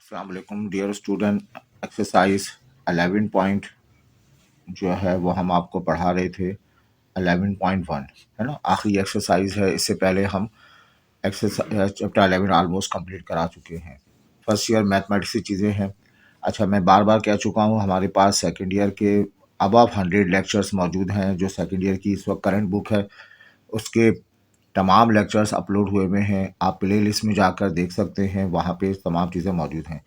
अस्सलाम वालेकुम dear student. Exercise 11 point जो है वो हम आपको पढ़ा रहे थे। 11.1 है ना, आखिरी एक्सरसाइज है। इससे पहले हम एक्सरसाइज चैप्टर 11 ऑलमोस्ट कंप्लीट करा चुके हैं। फर्स्ट ईयर मैथमेटिक्स की चीज़ें हैं। अच्छा, मैं बार बार कह चुका हूँ, हमारे पास सेकेंड ईयर के अबव 100 लेक्चर्स मौजूद हैं। जो सेकेंड ईयर की इस वक्त करंट बुक है उसके तमाम लेक्चर्स अपलोड हुए हुए हैं। आप प्ले लिस्ट में जाकर देख सकते हैं, वहाँ पे तमाम चीज़ें मौजूद हैं।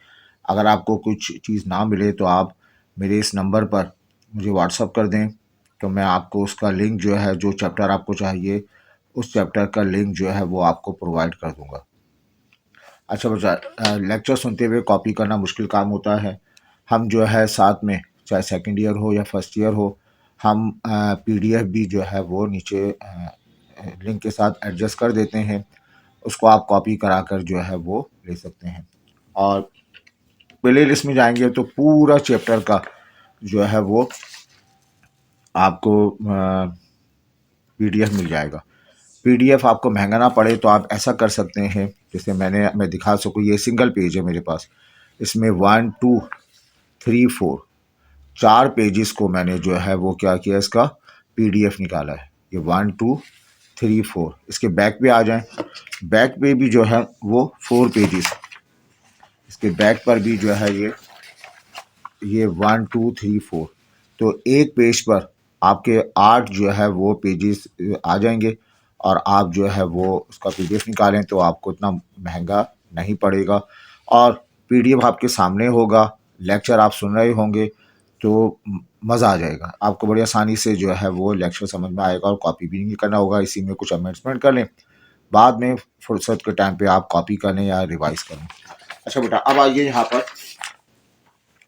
अगर आपको कुछ चीज़ ना मिले तो आप मेरे इस नंबर पर मुझे व्हाट्सअप कर दें, तो मैं आपको उसका लिंक जो है, जो चैप्टर आपको चाहिए उस चैप्टर का लिंक जो है वो आपको प्रोवाइड कर दूँगा। अच्छा बच्चा, लेक्चर सुनते हुए कॉपी करना मुश्किल काम होता है। हम जो है साथ में, चाहे सेकंड ईयर हो या फर्स्ट ईयर हो, हम पीडीएफ भी जो है वो नीचे लिंक के साथ एडजस्ट कर देते हैं। उसको आप कॉपी करा कर जो है वो ले सकते हैं। और प्ले लिस्ट में जाएंगे तो पूरा चैप्टर का जो है वो आपको पीडीएफ मिल जाएगा। पीडीएफ आपको महंगा ना पड़े तो आप ऐसा कर सकते हैं, जैसे मैं दिखा सकूँ। ये सिंगल पेज है मेरे पास, इसमें 1 2 3 4 4 पेजेस को मैंने जो है वो क्या किया, इसका पीडीएफ निकाला है। ये 1 2 3 4। इसके बैक पे आ जाएं, बैक पे भी जो है वो 4 पेजेस। इसके बैक पर भी जो है ये 1 2 3 4। तो एक पेज पर आपके 8 जो है वो पेजेस आ जाएंगे, और आप जो है वो उसका पीडीएफ निकालें तो आपको इतना महंगा नहीं पड़ेगा। और पीडीएफ आपके सामने होगा, लेक्चर आप सुन रहे होंगे, तो मज़ा आ जाएगा आपको। बड़ी आसानी से जो है वो लेक्चर समझ में आएगा, और कॉपी भी नहीं करना होगा। इसी में कुछ अमेंडमेंट कर लें, बाद में फुर्सत के टाइम पे आप कॉपी कर लें या रिवाइज कर लें। अच्छा बेटा, अब आइए यहाँ पर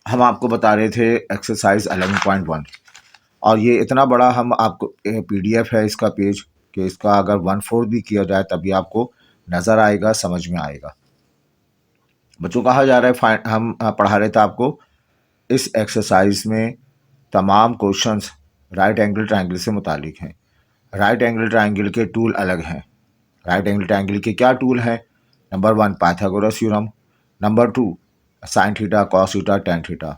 हम आपको बता रहे थे एक्सरसाइज 11.1। और ये इतना बड़ा हम आपको पीडीएफ है इसका पेज, कि इसका अगर 1/4 भी किया जाए तभी आपको नज़र आएगा, समझ में आएगा। बच्चों, कहा जा रहा है हम पढ़ा रहे थे आपको इस एक्सरसाइज में तमाम क्वेश्चंस राइट एंगल ट्रायंगल से मुतालिक हैं। राइट एंगल ट्रायंगल के टूल अलग हैं। राइट एंगल ट्रायंगल के क्या टूल हैं? Number 1 Pythagoras theorem, number 2 sine theta cos theta tan theta,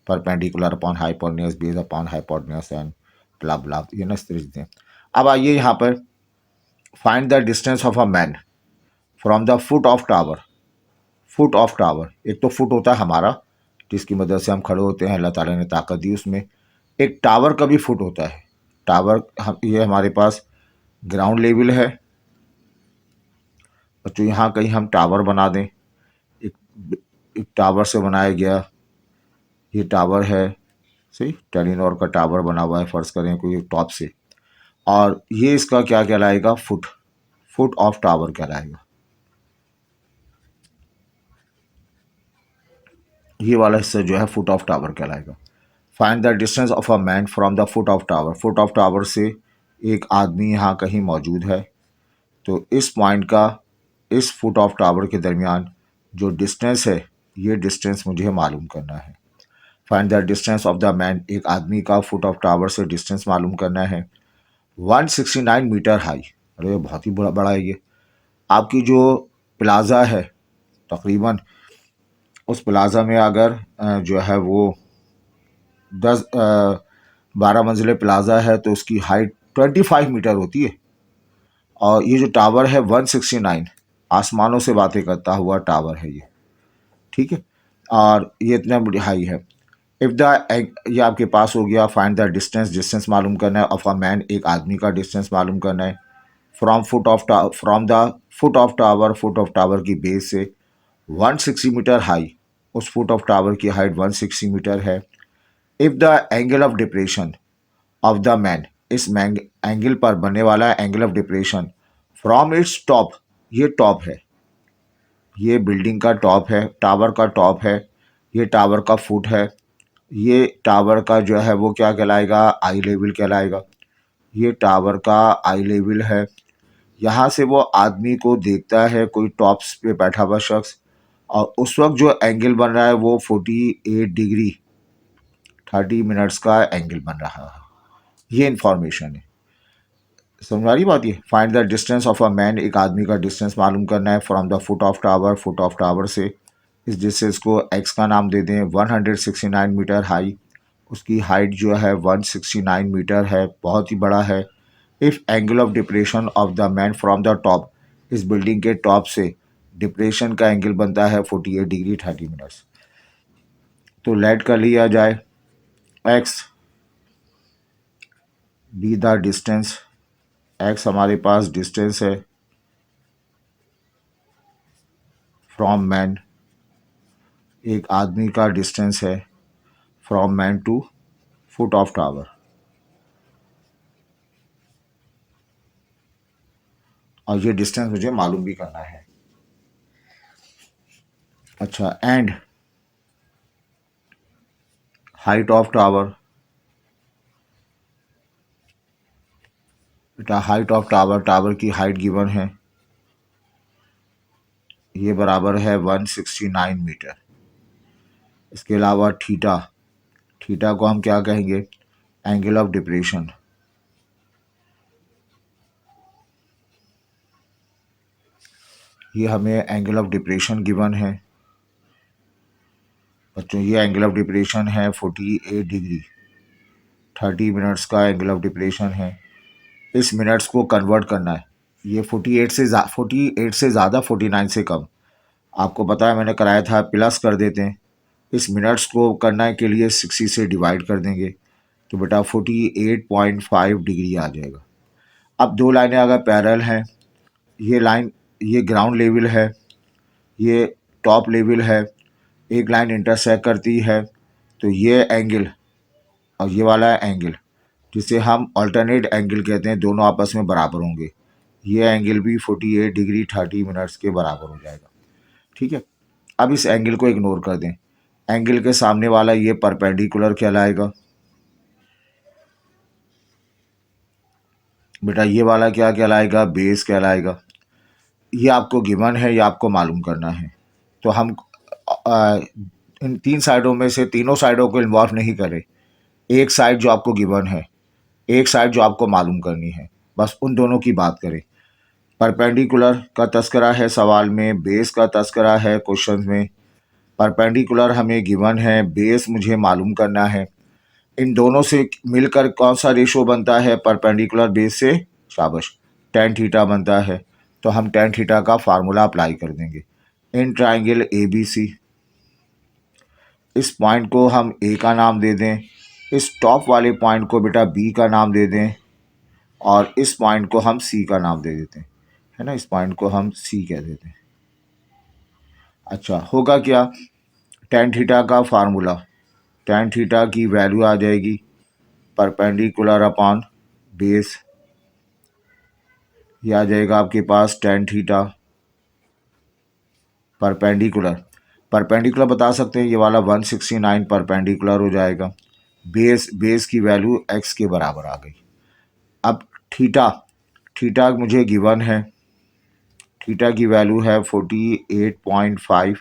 perpendicular upon hypotenuse base upon hypotenuse and blah blah, ये ना इस तरह से। अब आइए यहाँ पर find the distance of a man from the foot of tower. Foot of tower, एक तो फुट होता है हमारा जिसकी मदद से हम खड़े होते हैं, अल्लाह ताला ने ताकत दी उसमें। एक टावर का भी फुट होता है। टावर ये हमारे पास ग्राउंड लेवल है। तो यहाँ कहीं हम टावर बना दें, एक, एक टावर से बनाया गया ये टावर है, सही टेलीनॉर का टावर बना हुआ है, फ़र्ज़ करें कोई टॉप से, और ये इसका क्या कहलाएगा? फुट, फुट ऑफ टावर कहलाएगा। ये वाला हिस्सा जो है फुट ऑफ टावर कहलाएगा। Find the distance of a man from the foot of tower. Foot of tower से एक आदमी यहाँ कहीं मौजूद है, तो इस पॉइंट का इस फुट ऑफ टावर के दरमियान जो डिस्टेंस है, ये डिस्टेंस मुझे मालूम करना है। Find the distance of the man, एक आदमी का फुट ऑफ टावर से डिस्टेंस मालूम करना है। 169 मीटर हाई, अरे बहुत ही बड़ा है ये। आपकी जो प्लाज़ा है, तकरीबन उस प्लाज़ा में अगर जो है वो 12 मंजिले प्लाज़ा है तो उसकी हाइट 25 मीटर होती है। और ये जो टावर है 169, आसमानों से बातें करता हुआ टावर है ये, ठीक है। और ये इतना बड़ी हाई है। इफ़ द, ये आपके पास हो गया। फाइंड द डिस्टेंस, डिस्टेंस मालूम करना है ऑफ अ मैन, एक आदमी का डिस्टेंस मालूम करना है। From the foot of tower, foot of tower की बेस से 160 मीटर हाई, उस फुट ऑफ टावर की हाइट 160 मीटर है। If the angle of depression of the man, इस एंगल पर बनने वाला angle of depression from its top, ये टॉप है, ये बिल्डिंग का टॉप है, टावर का टॉप है, ये टावर का फुट है, ये टावर का जो है वो क्या कहलाएगा? आई लेवल कहलाएगा। ये टावर का आई लेवल है। यहाँ से वो आदमी को देखता है कोई टॉप्स पे बैठा हुआ शख्स, और उस वक्त जो एंगल बन रहा है वो 48 डिग्री 30 मिनट्स का एंगल बन रहा है। ये इंफॉर्मेशन है, समझ आ रही बात? ये find the distance of a man, एक आदमी का डिस्टेंस मालूम करना है from the foot of tower, foot of tower से इस डिस्टेंस को एक्स का नाम दे दें। 169 मीटर हाई, उसकी हाइट जो है 169 मीटर है, बहुत ही बड़ा है। If angle of depression of the man from the top, इस बिल्डिंग के टॉप से डिप्रेशन का एंगल बनता है 48 डिग्री 30 मिनट्स। तो लेट कर लिया जाए x be the distance, x हमारे पास डिस्टेंस है फ्रॉम मैन, एक आदमी का डिस्टेंस है from man to foot of tower. और ये डिस्टेंस मुझे मालूम भी करना है। अच्छा, एंड हाइट ऑफ टावर, बेटा हाइट ऑफ टावर, टावर की हाइट गिवन है, ये बराबर है 169 मीटर। इसके अलावा थीटा, थीटा को हम क्या कहेंगे, एंगल ऑफ डिप्रेशन। ये हमें एंगल ऑफ डिप्रेशन गिवन है बच्चों, ये एंगल ऑफ डिप्रेशन है 48 डिग्री 30 मिनट्स का एंगल ऑफ डिप्रेशन है। इस मिनट्स को कन्वर्ट करना है, ये 48 से 48 से ज़्यादा 49 से कम, आपको पता है मैंने कराया था, प्लस कर देते हैं। इस मिनट्स को करने के लिए 60 से डिवाइड कर देंगे, तो बेटा 48.5 डिग्री आ जाएगा। अब दो लाइनें अगर पैरेलल हैं, ये लाइन ये ग्राउंड लेवल है, ये टॉप लेवल है, एक लाइन इंटरसेक्ट करती है, तो ये एंगल और ये वाला एंगल, जिसे हम अल्टरनेट एंगल कहते हैं, दोनों आपस में बराबर होंगे। ये एंगल भी 48 डिग्री 30 मिनट्स के बराबर हो जाएगा। ठीक है, अब इस एंगल को इग्नोर कर दें, एंगल के सामने वाला ये परपेंडिकुलर कहलाएगा। बेटा ये वाला क्या कहलाएगा, बेस कहलाएगा। ये आपको गिवन है, ये आपको मालूम करना है। तो हम इन तीन साइडों में से तीनों साइडों को इन्वॉल्व नहीं करें, एक साइड जो आपको गिवन है, एक साइड जो आपको मालूम करनी है, बस उन दोनों की बात करें। परपेंडिकुलर का तस्करा है सवाल में, बेस का तस्करा है क्वेश्चन में। परपेंडिकुलर हमें गिवन है, बेस मुझे मालूम करना है। इन दोनों से मिलकर कौन सा रेशो बनता है परपेंडिकुलर बेस से, शाबाश, टेन थीटा बनता है। तो हम टेन थीटा का फार्मूला अप्लाई कर देंगे। इन ट्राइंगल ए बी सी, इस पॉइंट को हम ए का नाम दे दें, इस टॉप वाले पॉइंट को बेटा बी का नाम दे दें, और इस पॉइंट को हम सी का नाम दे देते हैं, है ना, इस पॉइंट को हम सी कह देते हैं। अच्छा, होगा क्या, टेन थीटा का फार्मूला, टेन थीटा की वैल्यू आ जाएगी परपेंडिकुलर अपॉन बेस, ये आ जाएगा आपके पास टेन थीटा परपेंडिकुलर, परपेंडिकुलर बता सकते हैं, ये वाला 169 परपेंडिकुलर हो जाएगा। बेस की वैल्यू एक्स के बराबर आ गई। अब थीटा, थीटा मुझे गिवन है, थीटा की वैल्यू है 48.5,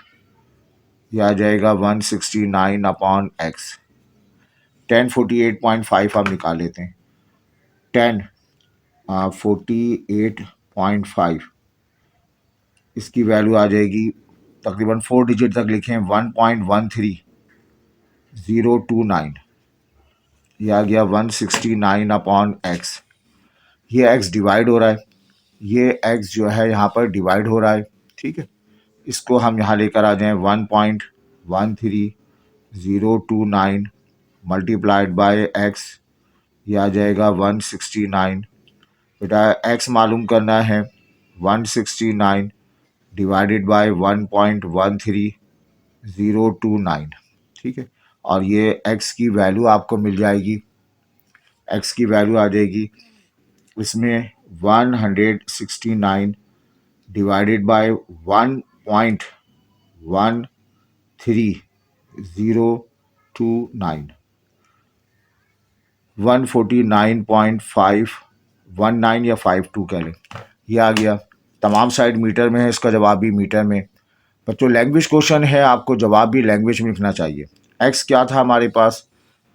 यह आ जाएगा 169 अपॉन एक्स। 48.5 हम निकाल लेते हैं, 48.5, इसकी वैल्यू आ जाएगी तकरीबन 4 डिजिट तक लिखें, 1.13029, यह आ गया 169 अपॉन एक्स। ये एक्स डिवाइड हो रहा है, ये एक्स जो है यहाँ पर डिवाइड हो रहा है, ठीक है। इसको हम यहाँ लेकर आ जाएं, 1.13029 मल्टीप्लाइड बाय एक्स, ये आ जाएगा 169। बेटा एक्स मालूम करना है, 169 डिवाइडेड बाय 1.13029, ठीक है। और ये एक्स की वैल्यू आपको मिल जाएगी, एक्स की वैल्यू आ जाएगी इसमें 169 डिवाइडेड बाय 1.13029, 149.519 या 52 कह लें, ये आ गया। तमाम साइड मीटर में है, इसका जवाब भी मीटर में। बच्चों लैंग्वेज क्वेश्चन है, आपको जवाब भी लैंग्वेज में लिखना चाहिए। एक्स क्या था हमारे पास,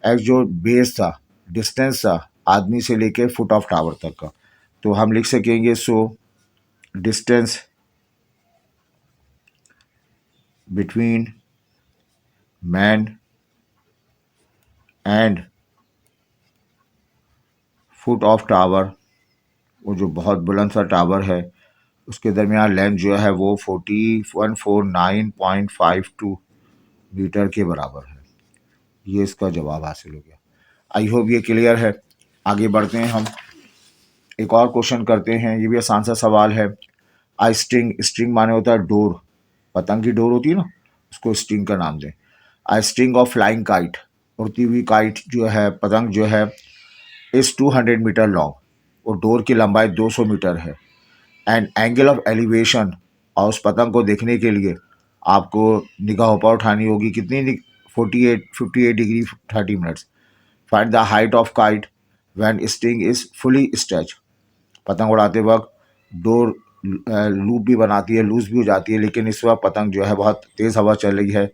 एक्स जो बेस था, डिस्टेंस था आदमी से लेके फुट ऑफ टावर तक का, तो हम लिख सकेंगे so distance between man and foot of tower, वो जो बहुत बुलंद सा टावर है उसके दरमियान लेंथ जो है वो 4149.52 मीटर के बराबर है। ये इसका जवाब हासिल हो गया। आई होप ये क्लियर है। आगे बढ़ते हैं हम, एक और क्वेश्चन करते हैं। ये भी आसान सा सवाल है। आई स्ट्रिंग, स्ट्रिंग माने होता है डोर, पतंग की डोर होती है ना, उसको स्ट्रिंग का नाम दें। आई स्ट्रिंग ऑफ फ्लाइंग काइट, उड़ती हुई काइट जो है, पतंग जो है, इज़ 200 मीटर लॉन्ग, और डोर की लंबाई 200 मीटर है। एंड एंगल ऑफ एलिवेशन, और उस पतंग को देखने के लिए आपको निगाह ऊपर उठानी होगी कितनी, 58 degree 30 minutes. Find the height of kite when sting is fully stretch, पतंग उड़ाते वक्त डोर लूप भी बनाती है, लूज भी हो जाती है, लेकिन इस वक्त पतंग जो है बहुत तेज़ हवा चल रही है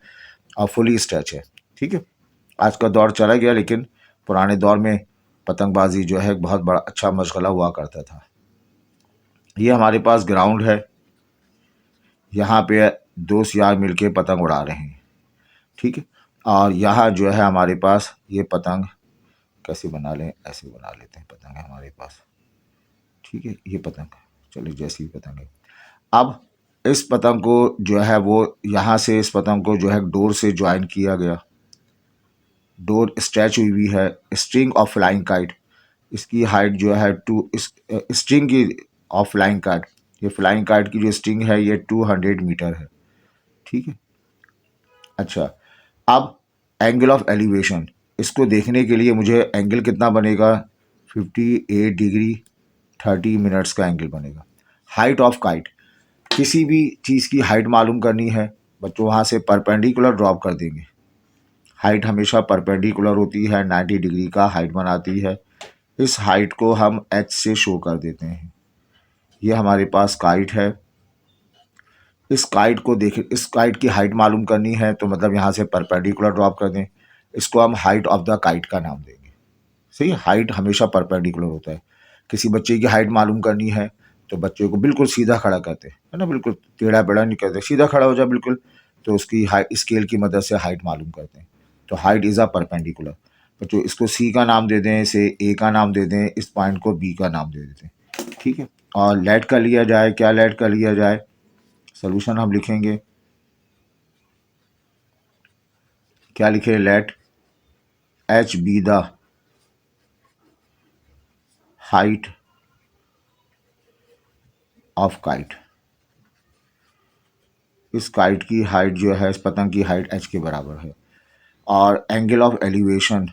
और फुली स्ट्रेच है। ठीक है, आज का दौर चला गया, लेकिन पुराने दौर में पतंगबाजी जो है बहुत बड़ा अच्छा मशगला हुआ करता था। ये हमारे पास ग्राउंड है, यहाँ पे दोस्त यार मिलके पतंग उड़ा रहे हैं। ठीक है, और यहाँ जो है हमारे पास ये पतंग कैसे बना लें, ऐसे बना लेते हैं, पतंग है हमारे पास। ठीक है, ये पतंग, चलिए जैसी भी पतंग है। अब इस पतंग को जो है वो यहाँ से इस पतंग को जो है डोर से ज्वाइन किया गया, डोर स्ट्रेच हुई हुई है। स्ट्रिंग ऑफ फ्लाइंग काइट, इसकी हाइट जो है स्ट्रिंग की ऑफ फ्लाइंग काइट, ये फ्लाइंग काइट की जो स्ट्रिंग है ये 200 मीटर है। ठीक है, अच्छा, अब एंगल ऑफ एलिवेशन, इसको देखने के लिए मुझे एंगल कितना बनेगा, 58 डिग्री 30 मिनट्स का एंगल बनेगा। हाइट ऑफ काइट, किसी भी चीज़ की हाइट मालूम करनी है बच्चों, वहाँ से परपेंडिकुलर ड्रॉप कर देंगे। हाइट हमेशा परपेंडिकुलर होती है, 90 डिग्री का हाइट बनाती है। इस हाइट को हम एच से शो कर देते हैं। ये हमारे पास काइट है। इस काइट को देखें, इस काइट की हाइट मालूम करनी है तो मतलब यहाँ से परपेंडिकुलर ड्रॉप कर दें। इसको हम हाइट ऑफ द काइट का नाम देंगे। सही है, हाइट हमेशा परपेंडिकुलर होता है। किसी बच्चे की हाइट मालूम करनी है तो बच्चे को बिल्कुल सीधा खड़ा करते हैं, है ना, बिल्कुल टेढ़ा बेढ़ा नहीं करते, सीधा खड़ा हो जाए बिल्कुल, तो उसकी हाइट स्केल की मदद से हाइट मालूम करते हैं। तो हाइट इज़ अ परपेंडिकुलर। बच्चों इसको सी का नाम दे दें, इसे ए का नाम दे दें, इस पॉइंट को बी का नाम दे देते हैं। ठीक है, और लेट कर लिया जाए, क्या लेट कर लिया जाए, सोल्यूशन हम लिखेंगे, क्या लिखे, let h be the height of kite. इस काइट की हाइट जो है, इस पतंग की हाइट एच के बराबर है। और angle of elevation,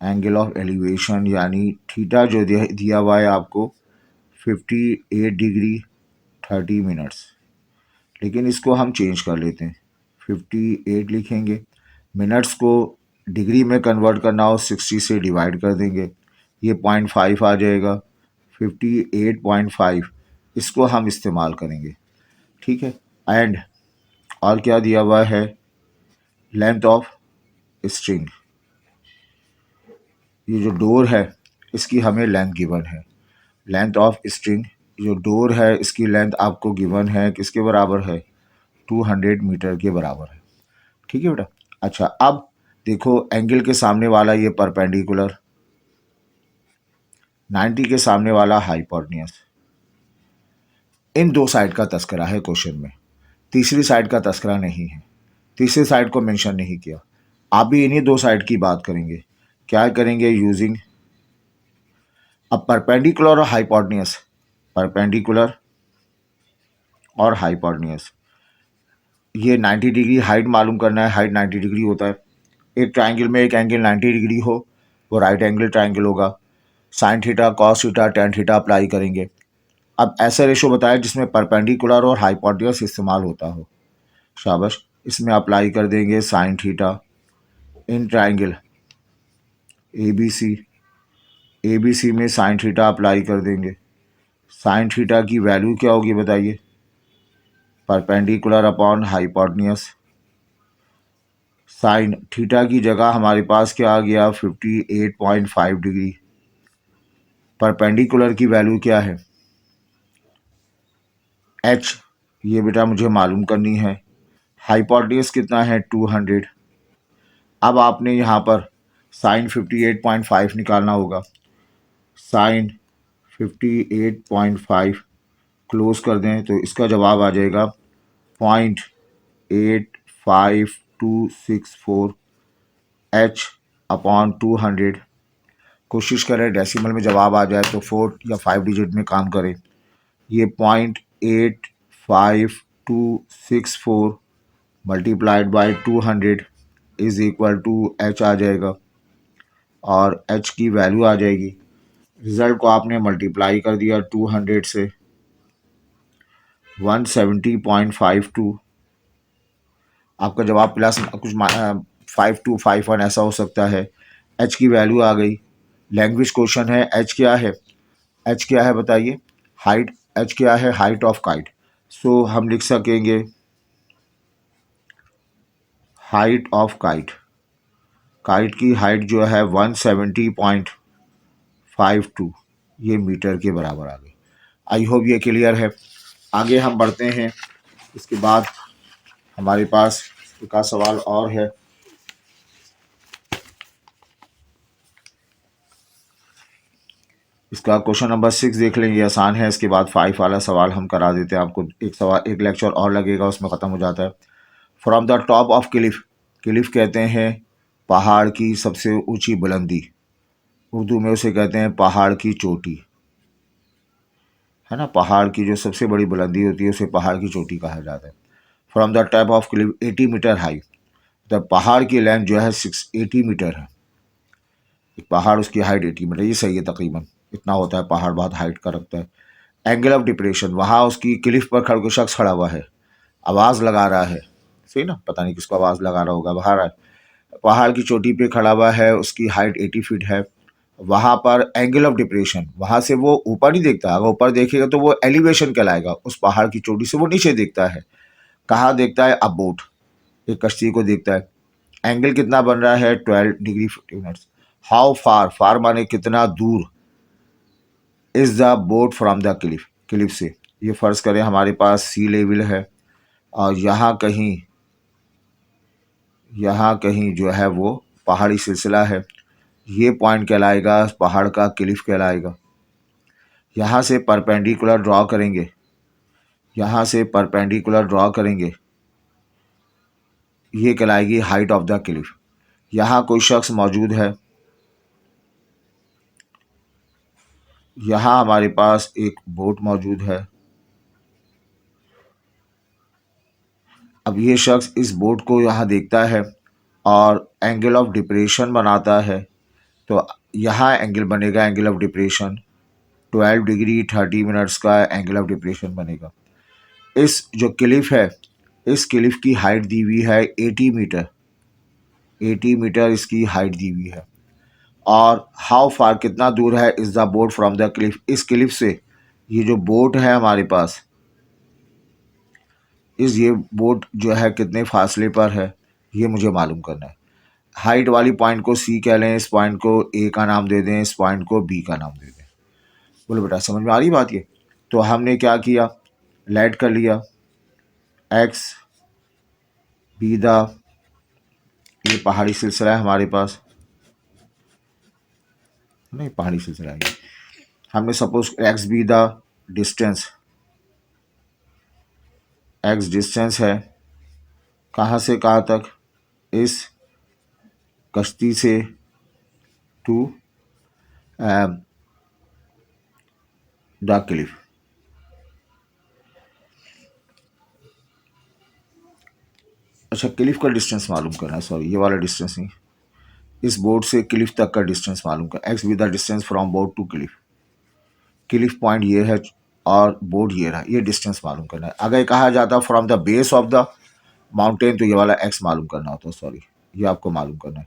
angle of elevation यानी थीटा जो दिया हुआ है आपको 58 डिग्री 30 मिनट्स, लेकिन इसको हम चेंज कर लेते हैं, 58 लिखेंगे। मिनट्स को डिग्री में कन्वर्ट करना हो 60 से डिवाइड कर देंगे, ये 0.5 आ जाएगा, 58.5 इसको हम इस्तेमाल करेंगे। ठीक है, एंड और क्या दिया हुआ है, लेंथ ऑफ स्ट्रिंग, ये जो डोर है इसकी हमें लेंथ गिवन है। लेंथ ऑफ स्ट्रिंग, जो डोर है इसकी लेंथ आपको गिवन है, किसके बराबर है, 200 मीटर के बराबर है। ठीक है बेटा, अच्छा अब देखो एंगल के सामने वाला ये परपेंडिकुलर, 90 के सामने वाला हाइपोटेन्यूज। इन दो साइड का तस्करा है क्वेश्चन में, तीसरी साइड का तस्करा नहीं है, तीसरी साइड को मेंशन नहीं किया। आप भी इन्हीं दो साइड की बात करेंगे। क्या करेंगे, यूजिंग अब परपेंडिकुलर और हाइपोटेन्यूज, परपेंडिकुलर और हाइपोटेन्यूज, ये 90 डिग्री हाइट मालूम करना है, हाइट 90 डिग्री होता है। एक ट्राइंगल में एक एंगल 90 डिग्री हो वो राइट एंगल ट्राइंगल होगा। Sign theta, cos theta, tan theta apply करेंगे। अब ऐसा रेशो बताया जिसमें परपेंडिकुलर और हाइपोटेन्यूज इस्तेमाल होता हो, शाबाश, इसमें अप्लाई कर देंगे sine theta in triangle A B C में साइन थीटा अप्लाई कर देंगे। साइन थीटा की वैल्यू क्या होगी बताइए, perpendicular upon hypotenuse. Sine theta की जगह हमारे पास क्या आ गया, 58.5 डिग्री। परपेंडिकुलर की वैल्यू क्या है, एच ये बेटा मुझे मालूम करनी है। हाइपोटेन्यूज कितना है 200। अब आपने यहाँ पर साइन 58.5 निकालना होगा। साइन 58.5 क्लोज कर दें तो इसका जवाब आ जाएगा 0.85264 एच अपॉन 200। कोशिश करें डेसिमल में जवाब आ जाए तो 4 या 5 डिजिट में काम करें। ये 0.85264 multiplied by 200 is equal to H आ जाएगा और एच की वैल्यू आ जाएगी। रिज़ल्ट को आपने मल्टीप्लाई कर दिया 200 से 170.52। आपका जवाब प्लस कुछ 5251 ऐसा हो सकता है। एच की वैल्यू आ गई। लैंग्वेज क्वेश्चन है। एच क्या है? एच क्या है बताइए? हाइट। एच क्या है? Height of kite. सो हम लिख सकेंगे हाइट ऑफ काइट। काइट की हाइट जो है 170.52 ये मीटर के बराबर आ गई। आई होप ये क्लियर है। आगे हम बढ़ते हैं। इसके बाद हमारे पास एक आध सवाल और है। इसका क्वेश्चन नंबर 6 देख लेंगे, आसान है। इसके बाद 5 वाला सवाल हम करा देते हैं आपको। एक सवाल, एक लेक्चर और लगेगा, उसमें ख़त्म हो जाता है। From the top of Cliff. Cliff कहते हैं पहाड़ की सबसे ऊंची बुलंदी। उर्दू में उसे कहते हैं पहाड़ की चोटी, है ना। पहाड़ की जो सबसे बड़ी बुलंदी होती है उसे पहाड़ की चोटी कहा जाता है। From the top of cliff 80 metre high. The पहाड़ की लेंथ जो है 680 मीटर है। एक पहाड़, उसकी हाइट 80 मीटर, ये सही है। तकरीबन इतना होता है, पहाड़ बहुत हाइट का रखता है। एंगल ऑफ डिप्रेशन, वहाँ उसकी क्लिफ पर खड़ कोई शख्स खड़ा हुआ है, आवाज़ लगा रहा है। सही ना, पता नहीं किसको आवाज़ लगा रहा होगा। बाहर पहाड़ की चोटी पे खड़ा हुआ है, उसकी हाइट 80 फीट है। वहाँ पर एंगल ऑफ डिप्रेशन, वहाँ से वो ऊपर नहीं देखता। अगर ऊपर देखेगा तो वो एलिवेशन कहलाएगा। उस पहाड़ की चोटी से वो नीचे देखता है। कहाँ देखता है? अब बोट, एक कश्ती को देखता है। एंगल कितना बन रहा है? 12 डिग्री 50 मिनट्स। हाउ फार, फार माने कितना दूर, is the boat from the cliff, Cliff से। ये फ़र्ज़ करें हमारे पास सी लेवल है और यहाँ कहीं जो है वो पहाड़ी सिलसिला है। ये पॉइंट कहलाएगा पहाड़ का क्लिफ कहलाएगा। यहाँ से परपेंडिकुलर ड्रॉ करेंगे, यहाँ से परपेंडिकुलर ड्रॉ करेंगे, ये कहलाएगी हाइट ऑफ द क्लिफ। यहाँ कोई शख्स मौजूद है, यहाँ हमारे पास एक बोट मौजूद है। अब ये शख्स इस बोट को यहाँ देखता है और एंगल ऑफ डिप्रेशन बनाता है। तो यहाँ एंगल बनेगा, angle of depression 12 degree 30 minutes का एंगल ऑफ डिप्रेशन बनेगा। इस जो क्लिफ है, इस क्लिफ की हाइट दी हुई है 80 मीटर। 80 मीटर इसकी हाइट दी हुई है। और हाउ फार, कितना दूर है, is the boat from the Cliff, इस क्लिफ से ये जो बोट है हमारे पास, ये बोट जो है कितने फासले पर है, ये मुझे मालूम करना है। हाइट वाली पॉइंट को सी कह लें, इस पॉइंट को ए का नाम दे दें, इस पॉइंट को बी का नाम दे दें। बोलो बेटा, समझ में आ रही बात ये? तो हमने क्या किया, लेट कर लिया एक्स बी द, ये पहाड़ी सिलसिला है हमारे पास, नहीं पहाड़ी सिलसिला है। हमने suppose x be the distance, x distance है कहाँ से कहाँ तक, इस कश्ती से टू द क्लिफ। अच्छा, क्लिफ का डिस्टेंस मालूम करना है, सॉरी ये वाला डिस्टेंस नहीं, इस बोर्ड से क्लिफ तक का डिस्टेंस मालूम कर। X be the distance from board to cliff. Cliff point ये है और बोर्ड ये रहा, ये डिस्टेंस मालूम करना है। अगर कहा जाता from the base of the mountain तो ये वाला एक्स मालूम करना होता, सॉरी ये आपको मालूम करना है।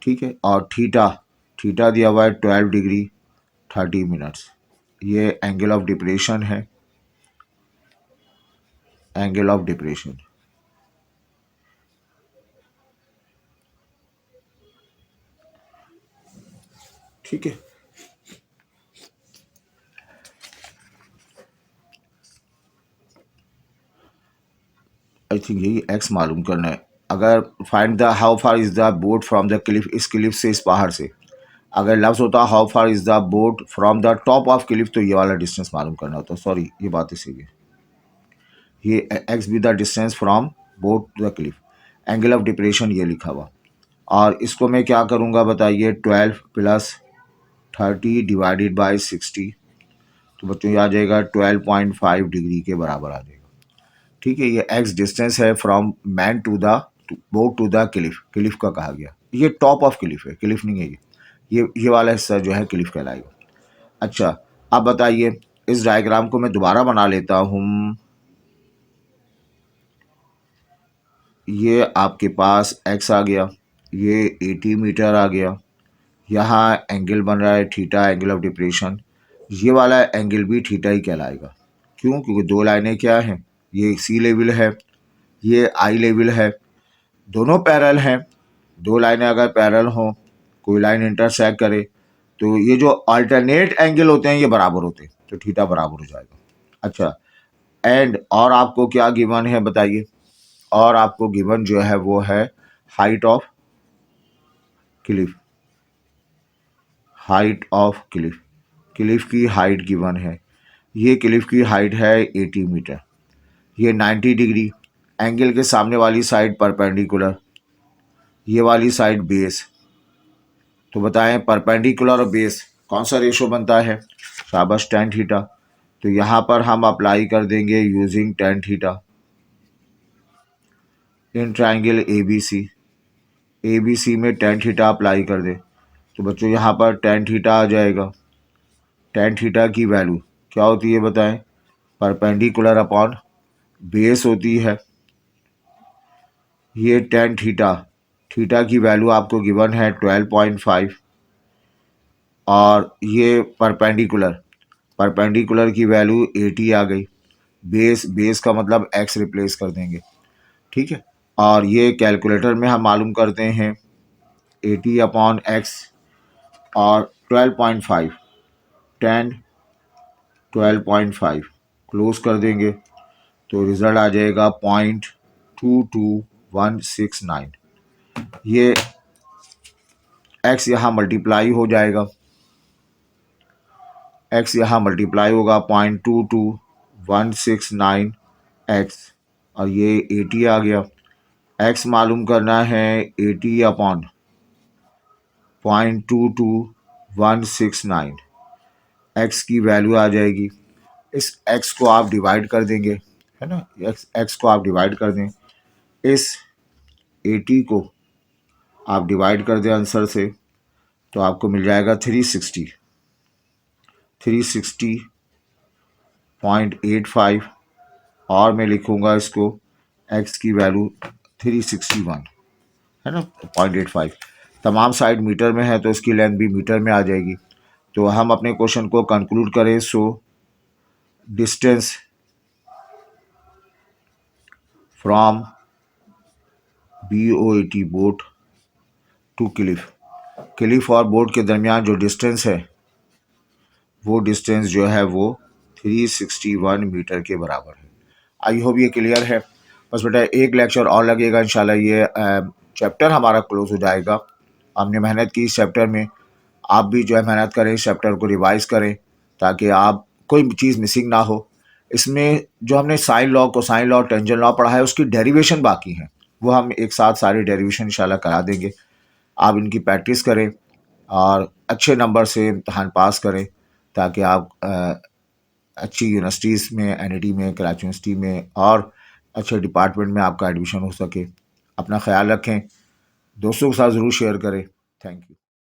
ठीक है। और थीटा, थीटा दिया हुआ है 12 डिग्री 30 मिनट्स। ये एंगल ऑफ डिप्रेशन है, एंगल ऑफ डिप्रेशन। ठीक है। आई थिंक यही एक्स मालूम करना है। अगर find the how far is the boat from the Cliff, इस क्लिफ से, इस पहाड़ से। अगर लफ्ज़ होता how far is the boat from the top of Cliff, तो ये वाला डिस्टेंस मालूम करना होता। सॉरी, ये बात ही सही है। ये x be the distance from boat to the cliff, angle of depression ये लिखा हुआ। और इसको मैं क्या करूँगा बताइए, 12 प्लस 30 डिवाइडेड बाई 60, तो बच्चों ये आ जाएगा 12.5 डिग्री के बराबर आ जाएगा। ठीक है, ये एक्स डिस्टेंस है from man to the boat to the cliff, cliff का कहा गया। ये टॉप ऑफ क्लिफ है, क्लिफ नहीं है ये वाला हिस्सा जो है क्लिफ कहलाएगा। अच्छा, अब बताइए, इस डायग्राम को मैं दोबारा बना लेता हूँ। ये आपके पास एक्स आ गया, ये 80 मीटर आ गया, यहाँ एंगल बन रहा है थीटा, एंगल ऑफ डिप्रेशन। ये वाला एंगल भी थीटा ही कहलाएगा। क्यों? क्योंकि दो लाइनें क्या हैं, ये सी लेवल है, ये आई लेवल है, दोनों पैरेलल हैं। दो लाइनें अगर पैरेलल हों, कोई लाइन इंटरसेक्ट करे, तो ये जो अल्टरनेट एंगल होते हैं ये बराबर होते हैं, तो थीटा बराबर हो जाएगा। अच्छा, एंड और आपको क्या गिवन है बताइए, और आपको गिवन जो है वो है height of Cliff, height of Cliff, Cliff की हाइट गिवन है। ये क्लिफ की हाइट है 80 मीटर, ये 90 डिग्री, एंगल के सामने वाली साइड परपेंडिकुलर, ये वाली साइड बेस। तो बताएं परपेंडिकुलर और बेस कौन सा रेशो बनता है? शाबाश, tan थीटा। तो यहाँ पर हम अप्लाई कर देंगे using tan theta in triangle A B C में tan थीटा अप्लाई कर दे, तो बच्चों यहाँ पर tan थीटा आ जाएगा। tan थीटा की वैल्यू क्या होती है बताएं? परपेंडिकुलर अपॉन बेस होती है। ये tan थीटा, थीटा की वैल्यू आपको गिवन है 12.5, और ये परपेंडिकुलर की वैल्यू 80 आ गई। बेस का मतलब x रिप्लेस कर देंगे, ठीक है। और ये कैलकुलेटर में हम मालूम करते हैं 80 अपॉन एक्स और 12.5, 10 12.5 क्लोज कर देंगे, तो रिज़ल्ट आ जाएगा 0.22169। ये x यहाँ मल्टीप्लाई हो जाएगा, x यहाँ मल्टीप्लाई होगा 0.22169 x, और ये 80 आ गया। x मालूम करना है 80 अपॉन 0.22169, x की वैल्यू आ जाएगी। इस x को आप डिवाइड कर देंगे, है ना, x को आप डिवाइड कर दें, इस 80 को आप डिवाइड कर दें आंसर से, तो आपको मिल जाएगा 360.85, और मैं लिखूँगा इसको x की वैल्यू 361, है ना, 0.85। तमाम साइड मीटर में है तो इसकी लेंथ भी मीटर में आ जाएगी। तो हम अपने क्वेश्चन को कंक्लूड करें। So distance from BOAT boat to cliff और बोट के दरमियान जो डिस्टेंस है, वो डिस्टेंस जो है वो 361 मीटर के बराबर है। आई होप ये क्लियर है। बस बेटा एक लेक्चर और लगेगा, इंशाल्लाह ये चैप्टर हमारा क्लोज हो जाएगा। हमने मेहनत की इस चैप्टर में, आप भी जो है मेहनत करें, इस चैप्टर को रिवाइज़ करें ताकि आप कोई चीज़ मिसिंग ना हो। इसमें जो हमने sine law, cosine law, tangent law पढ़ा है, उसकी डेरिवेशन बाकी हैं, वो हम एक साथ सारे डेरिवेशन इंशाल्लाह करा देंगे। आप इनकी प्रैक्टिस करें और अच्छे नंबर से इम्तहान पास करें, ताकि आप अच्छी यूनिवर्सिटीज़ में, NIT में, कराची यूनिवर्सिटी में और अच्छे डिपार्टमेंट में आपका एडमिशन हो सके। अपना ख्याल रखें, दोस्तों के साथ ज़रूर शेयर करें। Thank you.